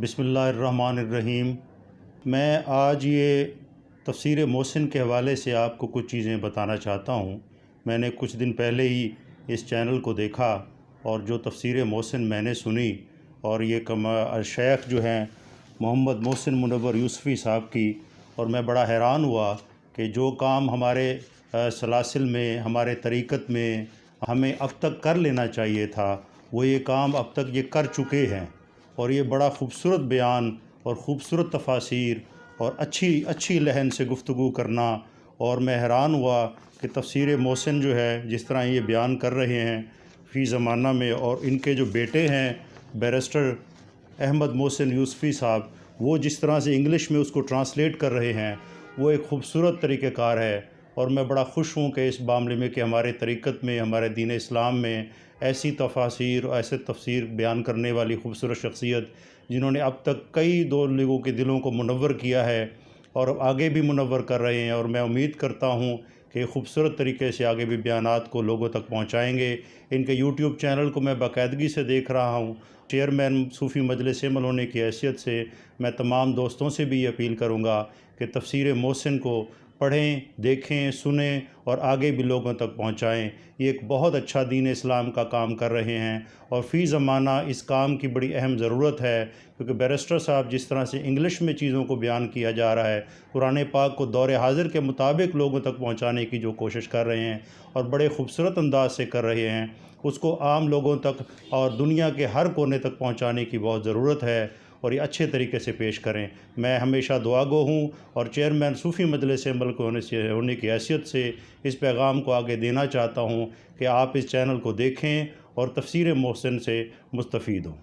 بسم اللہ الرحمن الرحیم۔ میں آج یہ تفسیر محسن کے حوالے سے آپ کو کچھ چیزیں بتانا چاہتا ہوں۔ میں نے کچھ دن پہلے ہی اس چینل کو دیکھا اور جو تفسیر محسن میں نے سنی، اور یہ شیخ جو ہیں محمد محسن منور یوسفی صاحب کی، اور میں بڑا حیران ہوا کہ جو کام ہمارے سلاسل میں، ہمارے طریقت میں ہمیں اب تک کر لینا چاہیے تھا، وہ یہ کام اب تک یہ کر چکے ہیں۔ اور یہ بڑا خوبصورت بیان اور خوبصورت تفاسیر اور اچھی لحن سے گفتگو کرنا، اور میں حیران ہوا کہ تفسیر محسن جو ہے جس طرح یہ بیان کر رہے ہیں فی زمانہ میں، اور ان کے جو بیٹے ہیں بیرسٹر احمد محسن یوسفی صاحب، وہ جس طرح سے انگلش میں اس کو ٹرانسلیٹ کر رہے ہیں، وہ ایک خوبصورت طریقہ کار ہے۔ اور میں بڑا خوش ہوں کہ اس معاملے میں کہ ہمارے طریقت میں، ہمارے دین اسلام میں ایسی تفاسیر اور ایسے تفسیر بیان کرنے والی خوبصورت شخصیت، جنہوں نے اب تک کئی دو لوگوں کے دلوں کو منور کیا ہے اور آگے بھی منور کر رہے ہیں، اور میں امید کرتا ہوں کہ خوبصورت طریقے سے آگے بھی بیانات کو لوگوں تک پہنچائیں گے۔ ان کے یوٹیوب چینل کو میں باقاعدگی سے دیکھ رہا ہوں۔ چیئرمین صوفی مجلس عمل ہونے کی حیثیت سے میں تمام دوستوں سے بھی یہ اپیل کروں گا کہ تفسیر محسن کو پڑھیں، دیکھیں، سنیں اور آگے بھی لوگوں تک پہنچائیں۔ یہ ایک بہت اچھا دین اسلام کا کام کر رہے ہیں، اور فی زمانہ اس کام کی بڑی اہم ضرورت ہے، کیونکہ بیرسٹر صاحب جس طرح سے انگلش میں چیزوں کو بیان کیا جا رہا ہے، قرآن پاک کو دور حاضر کے مطابق لوگوں تک پہنچانے کی جو کوشش کر رہے ہیں اور بڑے خوبصورت انداز سے کر رہے ہیں، اس کو عام لوگوں تک اور دنیا کے ہر کونے تک پہنچانے کی بہت ضرورت ہے، اور یہ اچھے طریقے سے پیش کریں۔ میں ہمیشہ دعا گو ہوں، اور چیئرمین صوفی مجلس عمل کو ہونے کی حیثیت سے اس پیغام کو آگے دینا چاہتا ہوں کہ آپ اس چینل کو دیکھیں اور تفسیر محسن سے مستفید ہوں۔